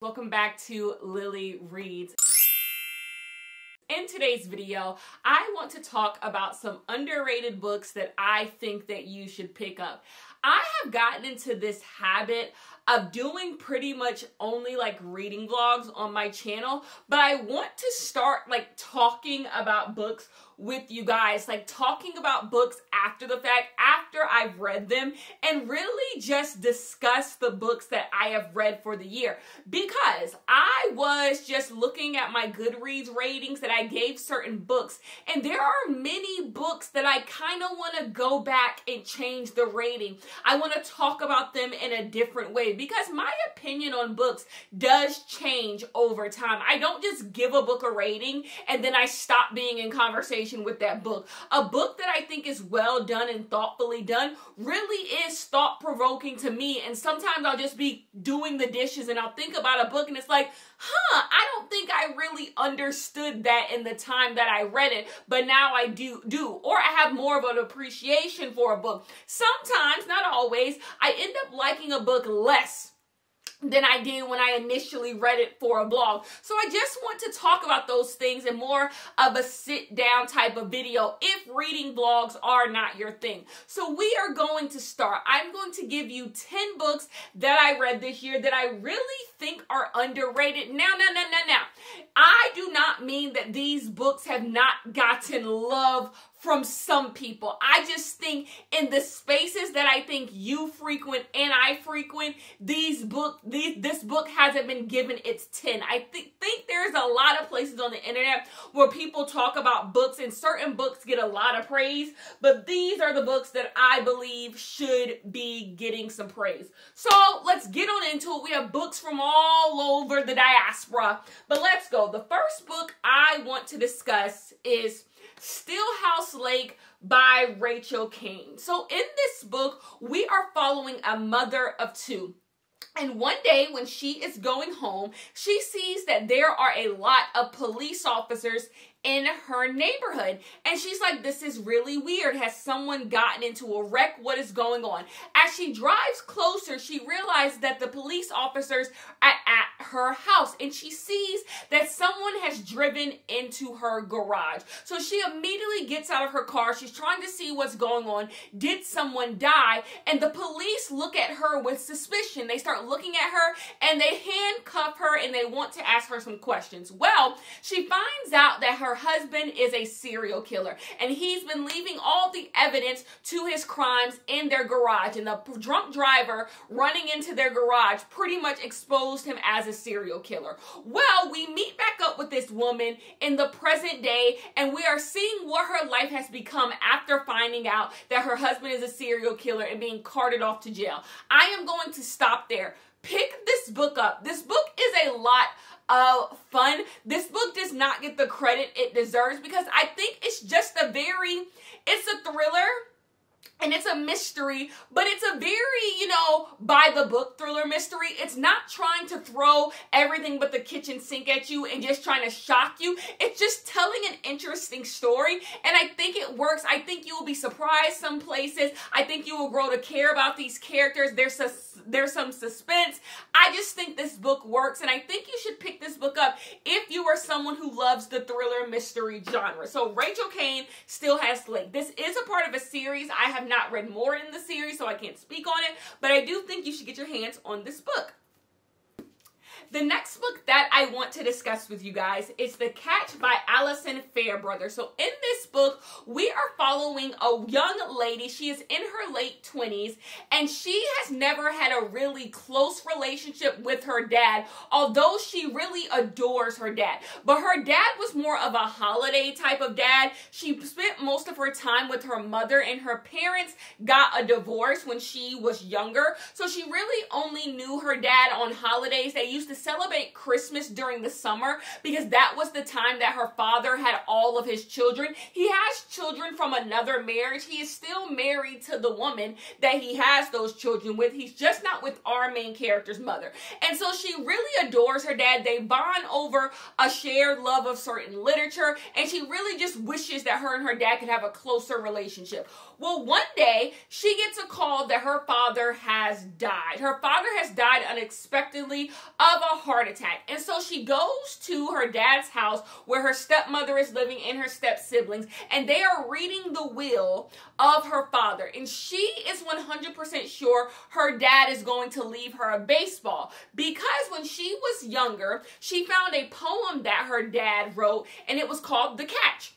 Welcome back to Lily Reads. In today's video, I want to talk about some underrated books that I think that you should pick up. I have gotten into this habit of doing pretty much only reading vlogs on my channel, but I want to start talking about books with you guys, talking about books after the fact, after I've read them, and really just discuss the books that I have read for the year. Because I was just looking at my Goodreads ratings that I gave certain books, and there are many books that I kind of want to go back and change the rating. I want to talk about them in a different way because my opinion on books does change over time. I don't just give a book a rating and then I stop being in conversation with that book. A book that I think is well done and thoughtfully done really is thought-provoking to me, and sometimes I'll just be doing the dishes and I'll think about a book and it's like, I don't think I really understood that in the time that I read it, but now I do, or I have more of an appreciation for a book. Sometimes, not always, I end up liking a book less than I did when I initially read it for a blog. So I just want to talk about those things in more of a sit down type of video if reading blogs are not your thing. So we are going to start. I'm going to give you 10 books that I read this year that I really think are underrated. Now. I do not mean that these books have not gotten love from some people. I just think in the spaces that I think you frequent and I frequent, this book hasn't been given its 10. I think there's a lot of places on the internet where people talk about books and certain books get a lot of praise, but these are the books that I believe should be getting some praise. So let's get on into it. We have books from all over the diaspora, but let's go. The first book I want to discuss is Steelhouse Lake by Rachel Caine. So in this book, we are following a mother of two. And one day when she is going home, she sees that there are a lot of police officers in her neighborhood. And she's like, this is really weird. Has someone gotten into a wreck? What is going on? As she drives closer, she realizes that the police officers are at her house. And she sees that someone has driven into her garage. So she immediately gets out of her car. She's trying to see what's going on. Did someone die? And the police look at her with suspicion. They start looking at her and they handcuff her and they want to ask her some questions. Well, she finds out that her husband is a serial killer and he's been leaving all the evidence to his crimes in their garage, and the drunk driver running into their garage pretty much exposed him as a serial killer. Well, we meet back up with this woman in the present day and we are seeing what her life has become after finding out that her husband is a serial killer and being carted off to jail. I am going to stop there. Pick this book up. This book is a lot of fun. This book does not get the credit it deserves because I think it's just it's a thriller and it's a mystery, but it's a very, by the book thriller mystery. It's not trying to throw everything but the kitchen sink at you and just trying to shock you. It's just telling an interesting story, and I think it works. I think you will be surprised some places. I think you will grow to care about these characters. There's some suspense. I just think this book works, and I think you should pick this book up if you are someone who loves the thriller mystery genre. So Rachel Caine, Steelhouse Lake. This is a part of a series. I have not read more in the series, so I can't speak on it, but I do think you should get your hands on this book. The next book that I want to discuss with you guys is The Catch by Alison Fairbrother. So in this book, we are following a young lady. She is in her late 20s, and she has never had a really close relationship with her dad, although she really adores her dad. But her dad was more of a holiday type of dad. She spent most of her time with her mother, and her parents got a divorce when she was younger. So she really only knew her dad on holidays. They used to celebrate Christmas during the summer because that was the time that her father had all of his children. He has children from another marriage. He is still married to the woman that he has those children with. He's just not with our main character's mother. And so she really adores her dad. They bond over a shared love of certain literature, and she really just wishes that her and her dad could have a closer relationship. Well, one day she gets a call that her father has died. Her father has died unexpectedly of a a heart attack. And so she goes to her dad's house where her stepmother is living and her step siblings, and they are reading the will of her father. And she is 100% sure her dad is going to leave her a baseball, because when she was younger, she found a poem that her dad wrote, and it was called The Catch.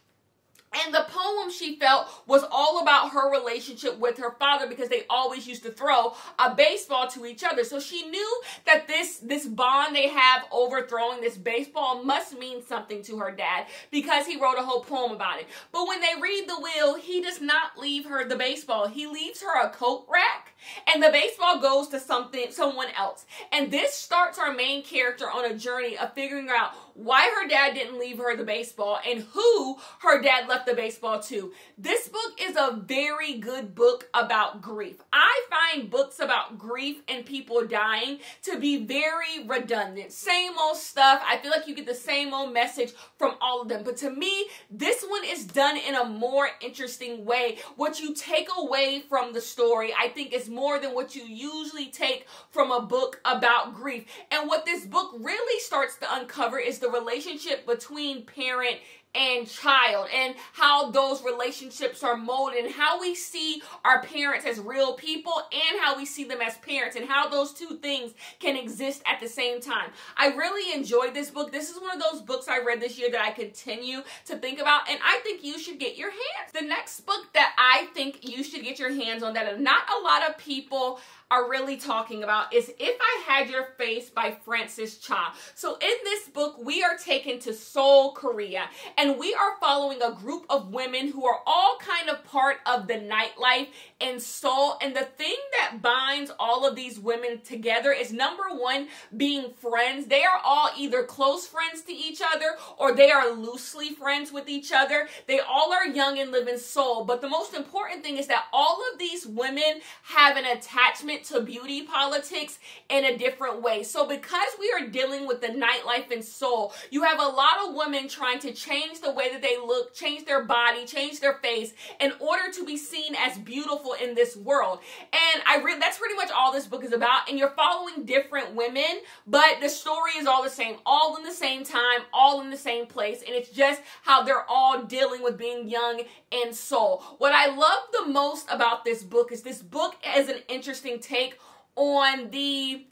And the poem, she felt, was all about her relationship with her father, because they always used to throw a baseball to each other. So she knew that this bond they have over throwing this baseball must mean something to her dad, because he wrote a whole poem about it. But when they read the will, he does not leave her the baseball. He leaves her a coat rack, and the baseball goes to someone else. And this starts our main character on a journey of figuring out why her dad didn't leave her the baseball and who her dad left the baseball to. This book is a very good book about grief. I find books about grief and people dying to be very redundant. Same old stuff. I feel like you get the same old message from all of them. But to me, this one is done in a more interesting way. What you take away from the story, I think, is more than what you usually take from a book about grief. And what this book really starts to uncover is the relationship between parent and child, and how those relationships are molded, and how we see our parents as real people and how we see them as parents, and how those two things can exist at the same time. I really enjoyed this book. This is one of those books I read this year that I continue to think about, and I think you should get your hands. The next book that I think you should get your hands on that not a lot of people are really talking about is If I Had Your Face by Frances Cha. So in this book, we are taken to Seoul, Korea, and we are following a group of women who are all kind of part of the nightlife in Seoul. And the thing that binds all of these women together is, number one, being friends. They are all either close friends to each other or they are loosely friends with each other. They all are young and live in Seoul. But the most important thing is that all of these women have an attachment to beauty politics in a different way. So because we are dealing with the nightlife in Seoul, you have a lot of women trying to change the way that they look, change their body, change their face in order to be seen as beautiful in this world. And that's pretty much all this book is about. And you're following different women, but the story is all the same, all in the same time, all in the same place. And it's just how they're all dealing with being young in Seoul. What I love the most about this book is an interesting take on the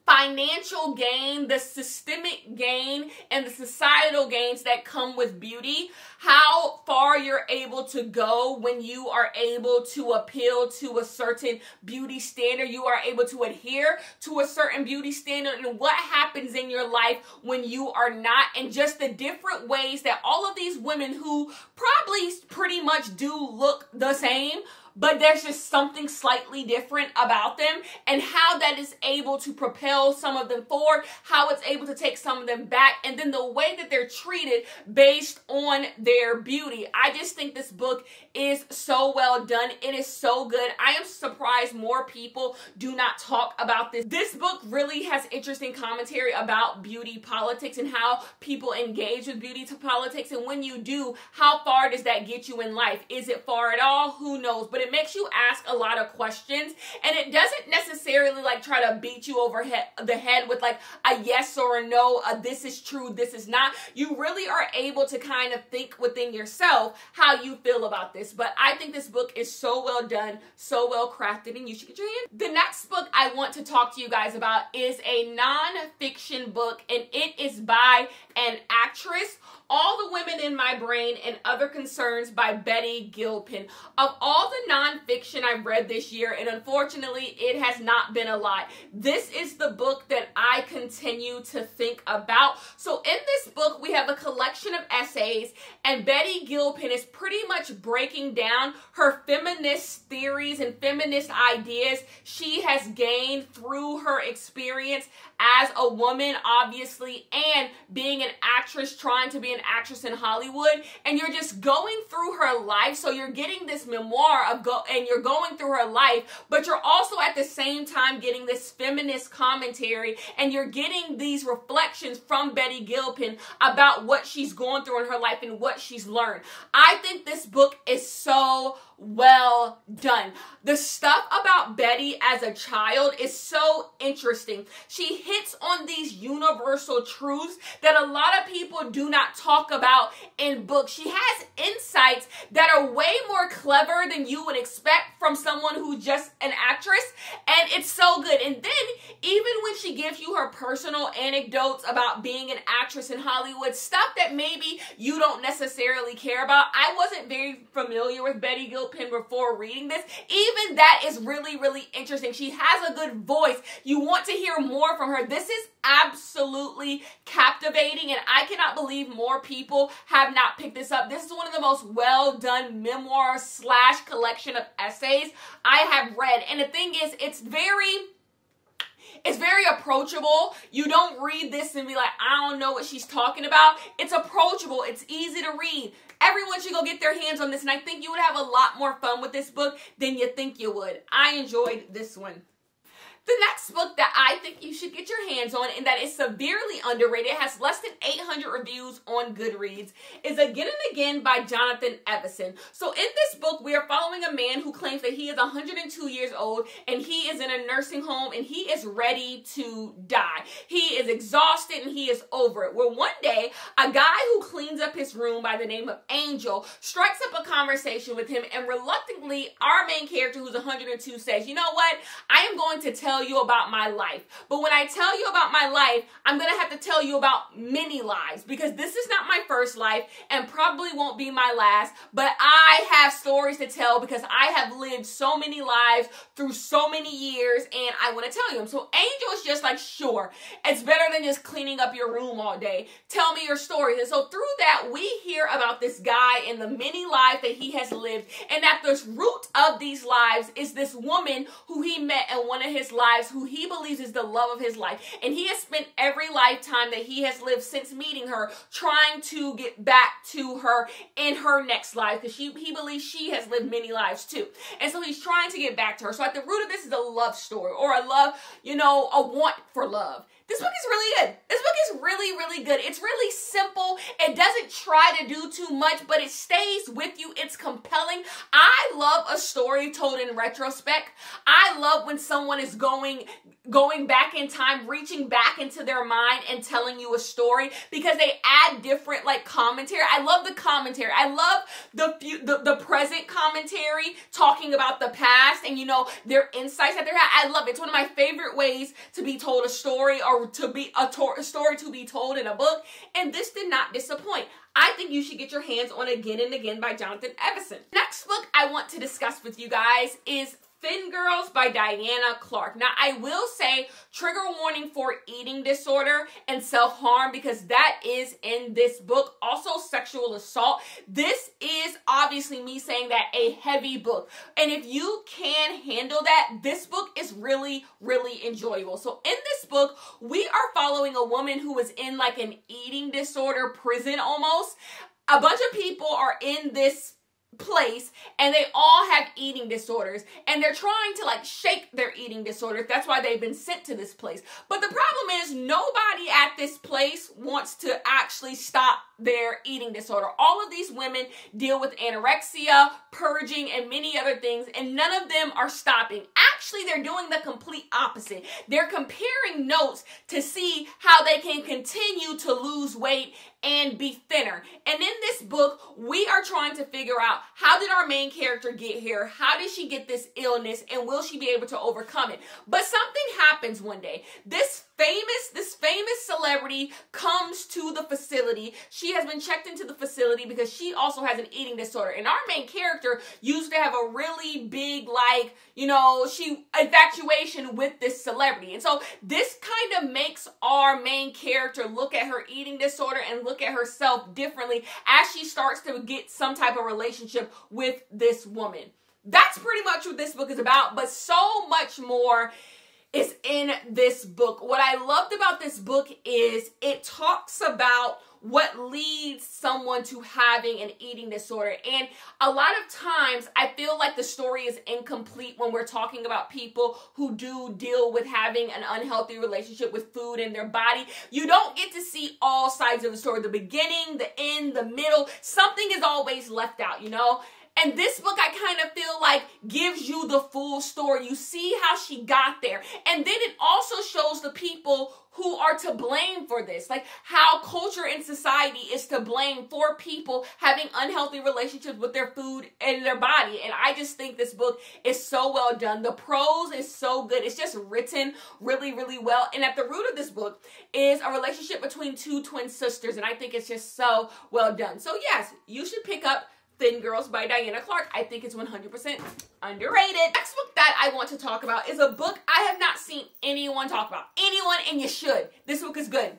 financial gain, the systemic gain, and the societal gains that come with beauty. How far you're able to go when you are able to appeal to a certain beauty standard. You are able to adhere to a certain beauty standard, and what happens in your life when you are not, and just the different ways that all of these women who probably pretty much do look the same, but there's just something slightly different about them, and how that is able to propel some of them forward, how it's able to take some of them back, and then the way that they're treated based on their beauty. I just think this book is so well done. It is so good. I am surprised more people do not talk about this. This book really has interesting commentary about beauty politics and how people engage with beauty politics, and when you do, how far does that get you in life? Is it far at all? Who knows? But it makes you ask a lot of questions, and it doesn't necessarily like try to beat you over the head with like a yes or a no, this is true, this is not. You really are able to kind of think within yourself how you feel about this. But I think this book is so well done, so well crafted, and you should get your hand. The next book I want to talk to you guys about is a non-fiction book, and it is by an actress, All the Women in My Brain and Other Concerns by Betty Gilpin. Of all the nonfiction I've read this year, and unfortunately it has not been a lot, this is the book that I continue to think about. So in this book, we have a collection of essays, and Betty Gilpin is pretty much breaking down her feminist theories and feminist ideas she has gained through her experience as a woman, obviously, and being an actress, trying to be an actress in Hollywood. And you're just going through her life. So you're getting this memoir and you're going through her life, but you're also at the same time getting this feminist commentary, and you're getting these reflections from Betty Gilpin about what she's going through in her life and what she's learned. I think this book is so well done. The stuff about Betty as a child is so interesting. She hits on these universal truths that a lot of people do not talk about in books. She has insights that are way more clever than you would expect from someone who's just an actress, and it's so good. And then even when she gives you her personal anecdotes about being an actress in Hollywood, stuff that maybe you don't necessarily care about. I wasn't very familiar with Betty Gilpin before reading this. Even that is really, really interesting. She has a good voice. You want to hear more from her. This is absolutely captivating, and I cannot believe more people have not picked this up. This is one of the most well done memoirs / collection of essays I have read. And the thing is, it's very approachable. You don't read this and be like, I don't know what she's talking about. It's approachable. It's easy to read. Everyone should go get their hands on this, and I think you would have a lot more fun with this book than you think you would. I enjoyed this one. The next book that I think you should get your hands on, and that is severely underrated, it has less than 800 reviews on Goodreads, is Again and Again by Jonathan Evison. So in this book, we are following a man who claims that he is 102 years old, and he is in a nursing home, and he is ready to die. He is exhausted, and he is over it. Well, one day, a guy who cleans up his room by the name of Angel strikes up a conversation with him, and reluctantly, our main character, who's 102, says, you know what? I am going to tell you about my life. But when I tell you about my life, I'm going to have to tell you about many lives, because this is not my first life and probably won't be my last, but I have stories to tell because I have lived so many lives through so many years, and I want to tell you them. So Angel is just like, sure, it's better than just cleaning up your room all day. Tell me your stories. And so through that, we hear about this guy and the many lives that he has lived, and at the root of these lives is this woman who he met in one of his lives, who he believes is the love of his life. And he has spent every lifetime that he has lived since meeting her trying to get back to her in her next life, because he believes she has lived many lives too. And so he's trying to get back to her. So at the root of this is a love story, or a love, a want for love. This book is really good. This book is really, really good. It's really simple. It doesn't try to do too much, but it stays with you. It's compelling. I love a story told in retrospect. I love when someone is going back in time, reaching back into their mind and telling you a story, because they add different commentary. I love the commentary. I love the present commentary, talking about the past and their insights that they're having. I love it. It's one of my favorite ways to be told a story, or to be a story to be told in a book, and this did not disappoint. I think you should get your hands on Again and Again by Jonathan Evison. Next book I want to discuss with you guys is Thin Girls by Diana Clark. Now, I will say trigger warning for eating disorder and self-harm, because that is in this book. Also, sexual assault. This is obviously me saying that a heavy book. And if you can handle that, this book is really, really enjoyable. So in this book, we are following a woman who is in an eating disorder prison almost. A bunch of people are in this place, and they all have eating disorders, and they're trying to shake their eating disorders. That's why they've been sent to this place. But the problem is, nobody at this place wants to actually stop their eating disorder. All of these women deal with anorexia, purging, and many other things, and none of them are stopping. Actually, they're doing the complete opposite. They're comparing notes to see how they can continue to lose weight and be thinner. And in this book, we are trying to figure out, how did our main character get here? How did she get this illness? And will she be able to overcome it? But something happens one day. This famous celebrity comes to the facility. She has been checked into the facility because she also has an eating disorder. And our main character used to have a really big, infatuation with this celebrity. And so this kind of makes our main character look at her eating disorder and look at herself differently as she starts to get some type of relationship with this woman. That's pretty much what this book is about, but so much more is in this book. What I loved about this book is it talks about what leads someone to having an eating disorder. And a lot of times I feel like the story is incomplete when we're talking about people who do deal with having an unhealthy relationship with food in their body. You don't get to see all sides of the story. The beginning, the end, the middle. Something is always left out, And this book, I kind of feel like, gives you the full story. You see how she got there. And then it also shows the people who are to blame for this, like how culture and society is to blame for people having unhealthy relationships with their food and their body. And I just think this book is so well done. The prose is so good. It's just written really, really well. And at the root of this book is a relationship between two twin sisters. And I think it's just so well done. So yes, you should pick up Thin Girls by Diana Clark. I think it's 100% underrated. Next book that I want to talk about is a book I have not seen anyone talk about. Anyone, and you should. This book is good.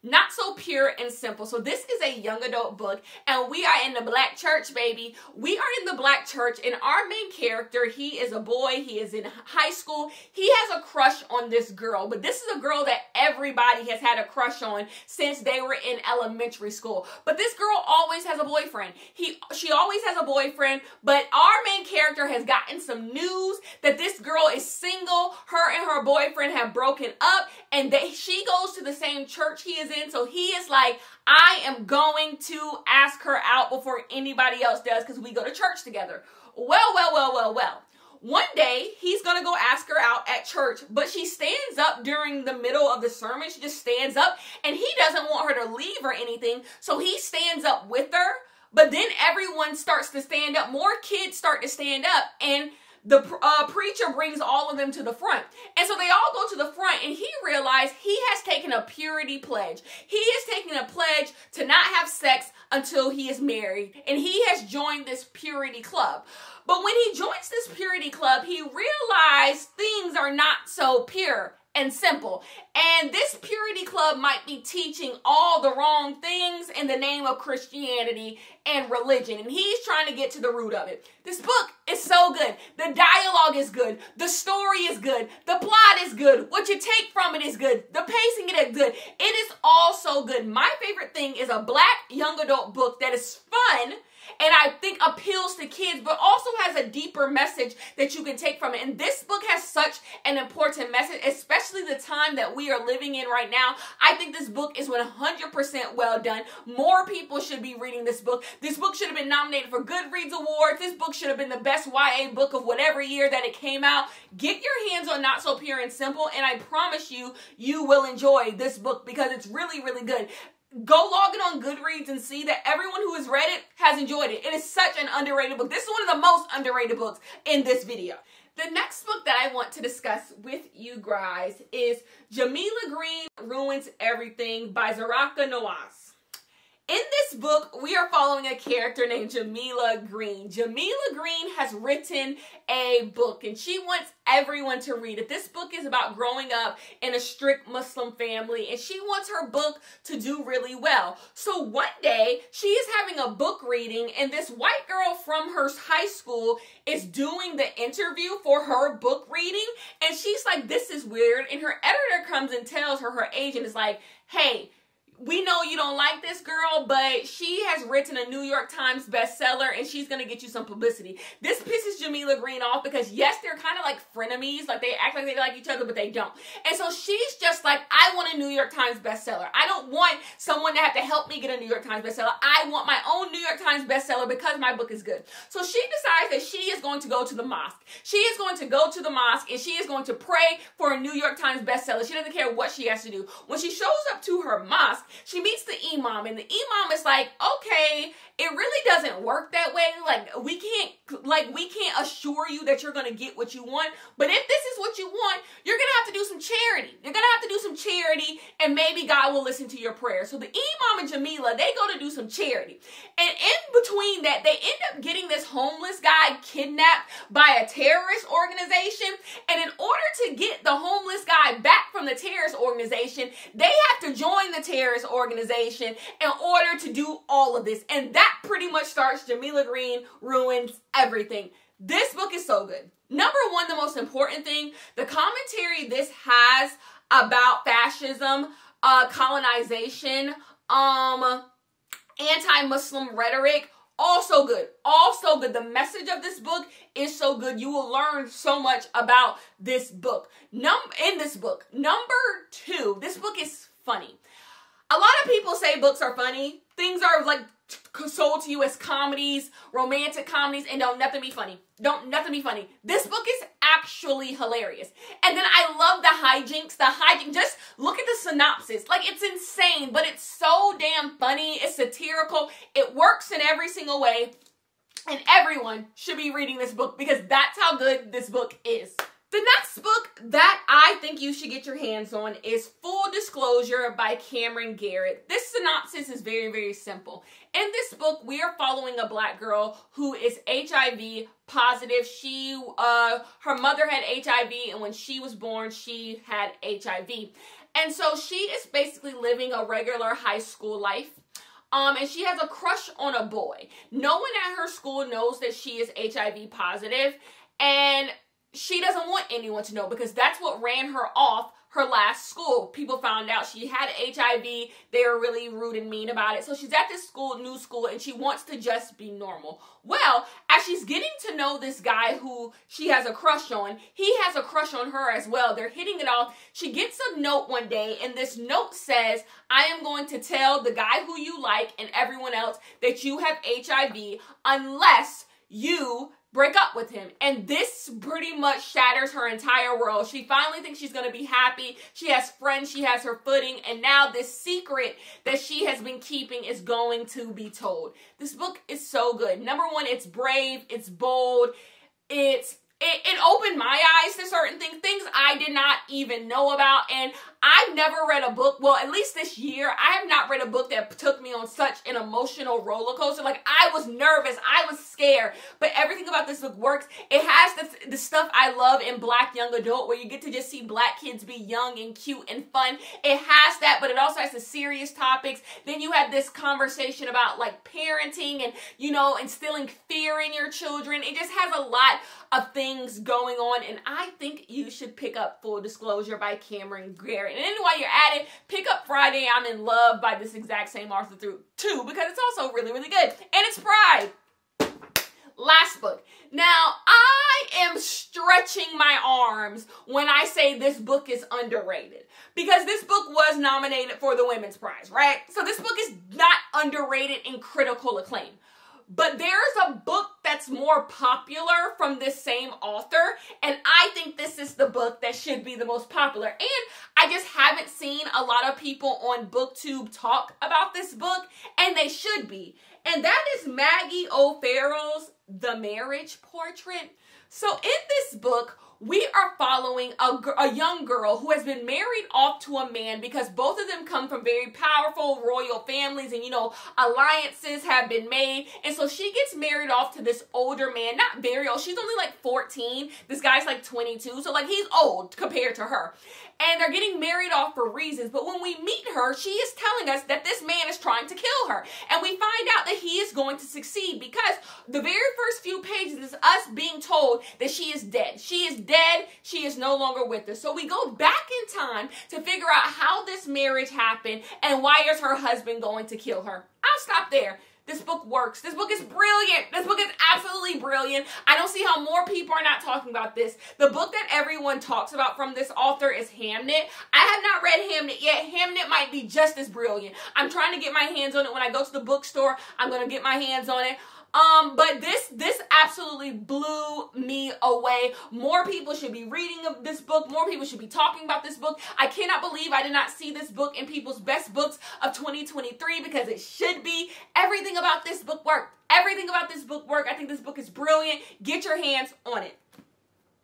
Not So Pure and Simple. So this is a young adult book, and we are in the black church, baby. We are in the black church, and our main character, he is a boy. He is in high school. He has a crush on this girl, but this is a girl that everybody has had a crush on since they were in elementary school. But this girl always has a boyfriend. She always has a boyfriend, but our main character has gotten some news that this girl is single. Her and her boyfriend have broken up, and she goes to the same church he is in. So he is like, I am going to ask her out before anybody else does because we go to church together. Well. One day, he's going to go ask her out at church, but she stands up during the middle of the sermon. She just stands up, and he doesn't want her to leave or anything, so he stands up with her. But then everyone starts to stand up. More kids start to stand up, and the preacher brings all of them to the front. And so they all go to the front, and he realized he has taken a purity pledge. He is taking a pledge to not have sex until he is married, and he has joined this purity club. But when he joins this purity club, he realized things are not so pure and simple. And this purity club might be teaching all the wrong things in the name of Christianity and religion. And he's trying to get to the root of it. This book is so good. The dialogue is good. The story is good. The plot is good. What you take from it is good. The pacing is good. It is all so good. My favorite thing is a black young adult book that is fun, and I think appeals to kids, but also has a deeper message that you can take from it. And this book has such an important message, especially the time that we are living in right now. I think this book is 100% well done. More people should be reading this book. This book should have been nominated for Goodreads Awards. This book should have been the best YA book of whatever year that it came out. Get your hands on Not So Pure and Simple, and I promise you, you will enjoy this book because it's really, really good. Go log in on Goodreads and see that everyone who has read it has enjoyed it. It is such an underrated book. This is one of the most underrated books in this video. The next book that I want to discuss with you guys is Jamila Green Ruins Everything by Zaraka Nawaz. In this book, we are following a character named Jamila Green. Jamila Green has written a book, and she wants everyone to read it. This book is about growing up in a strict Muslim family, and she wants her book to do really well. So one day, she is having a book reading, and this white girl from her high school is doing the interview for her book reading, and she's like, this is weird, and her editor comes and tells her agent is like, hey, we know you don't like this girl, but she has written a New York Times bestseller, and she's going to get you some publicity. This pisses Jamila Green off because, yes, they're kind of like frenemies. Like, they act like they like each other, but they don't. And so she's just like, I want a New York Times bestseller. I don't want someone to have to help me get a New York Times bestseller. I want my own New York Times bestseller because my book is good. So she decides that she is going to go to the mosque. She is going to go to the mosque, and she is going to pray for a New York Times bestseller. She doesn't care what she has to do. When she shows up to her mosque, she meets the imam, and the imam is like, okay, it really doesn't work that way. Like, we can't assure you that you're going to get what you want, but if this is what you want, you're going to have to do some charity. You're going to have to do some charity, and maybe God will listen to your prayer. So the imam and Jamila, they go to do some charity. And in between that, they end up getting this homeless guy kidnapped by a terrorist organization. And in order to get the homeless guy back from the terrorist organization, they have to join the terrorist organization in order to do all of this. And that pretty much starts Jamila Green Ruins Everything. This book is so good. Number one, the most important thing, the commentary this has about fascism, colonization, anti-Muslim rhetoric, also good. Also good. The message of this book is so good. You will learn so much about this book. Number two, this book is funny. A lot of people say books are funny. Things are like sold to you as comedies, romantic comedies, and don't nothing be funny. Don't nothing be funny. This book is actually hilarious. And then I love the hijinks. Just look at the synopsis. Like, it's insane, but it's so damn funny. It's satirical. It works in every single way. And everyone should be reading this book because that's how good this book is. The next book that I think you should get your hands on is Full Disclosure by Cameron Garrett. This synopsis is very, very simple. In this book, we are following a black girl who is HIV positive. Her mother had HIV, and when she was born, she had HIV. And so she is basically living a regular high school life. And she has a crush on a boy. No one at her school knows that she is HIV positive, and she doesn't want anyone to know because that's what ran her off her last school. People found out she had HIV. They were really rude and mean about it. So she's at this school, new school, and she wants to just be normal. Well, as she's getting to know this guy who she has a crush on, he has a crush on her as well. They're hitting it off. She gets a note one day, and this note says, I am going to tell the guy who you like and everyone else that you have HIV unless you break up with him. And this pretty much shatters her entire world. She finally thinks she's going to be happy. She has friends. She has her footing. And now this secret that she has been keeping is going to be told. This book is so good. Number one, it's brave. It's bold. It opened my eyes to certain things I did not even know about. And I've never read a book, well, at least this year, I have not read a book that took me on such an emotional roller coaster. Like, I was nervous, I was scared, but everything about this book works. It has the stuff I love in Black young adult, where you get to just see Black kids be young and cute and fun. It has that, but it also has the serious topics. Then you have this conversation about, like, parenting and, you know, instilling fear in your children. It just has a lot of things going on, and I think you should pick up Full Disclosure by Cameron Garrett. And then while you're at it, pick up Friday I'm in Love by this exact same author too, because it's also really, really good. And it's Pride. Last book. Now, I am stretching my arms when I say this book is underrated, because this book was nominated for the Women's Prize, right? So this book is not underrated in critical acclaim. But there's a book that's more popular from this same author, and I think this is the book that should be the most popular. And I just haven't seen a lot of people on BookTube talk about this book, and they should be. And that is Maggie O'Farrell's The Marriage Portrait. So in this book, we are following a young girl who has been married off to a man because both of them come from very powerful royal families, and, you know, alliances have been made. And so she gets married off to this older man, not very old. She's only like 14. This guy's like 22. So, like, he's old compared to her. And they're getting married off for reasons. But when we meet her, she is telling us that this man is trying to kill her. And we find out that he is going to succeed because the very first few pages is us being told that she is dead. She is dead. She is no longer with us. So we go back in time to figure out how this marriage happened and why is her husband going to kill her. I'll stop there. This book works. This book is brilliant. This book is absolutely brilliant. I don't see how more people are not talking about this. The book that everyone talks about from this author is Hamnet. I have not read Hamnet yet. Hamnet might be just as brilliant. I'm trying to get my hands on it. When I go to the bookstore, I'm going to get my hands on it. But this absolutely blew me away. More people should be reading this book. More people should be talking about this book. I cannot believe I did not see this book in people's best books of 2023, because it should be. Everything about this book worked. Everything about this book worked. I think this book is brilliant. Get your hands on it.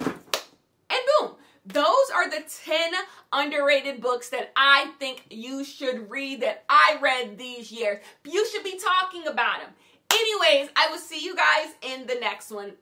And boom. Those are the 10 underrated books that I think you should read, that I read these years. You should be talking about them. Anyways, I will see you guys in the next one.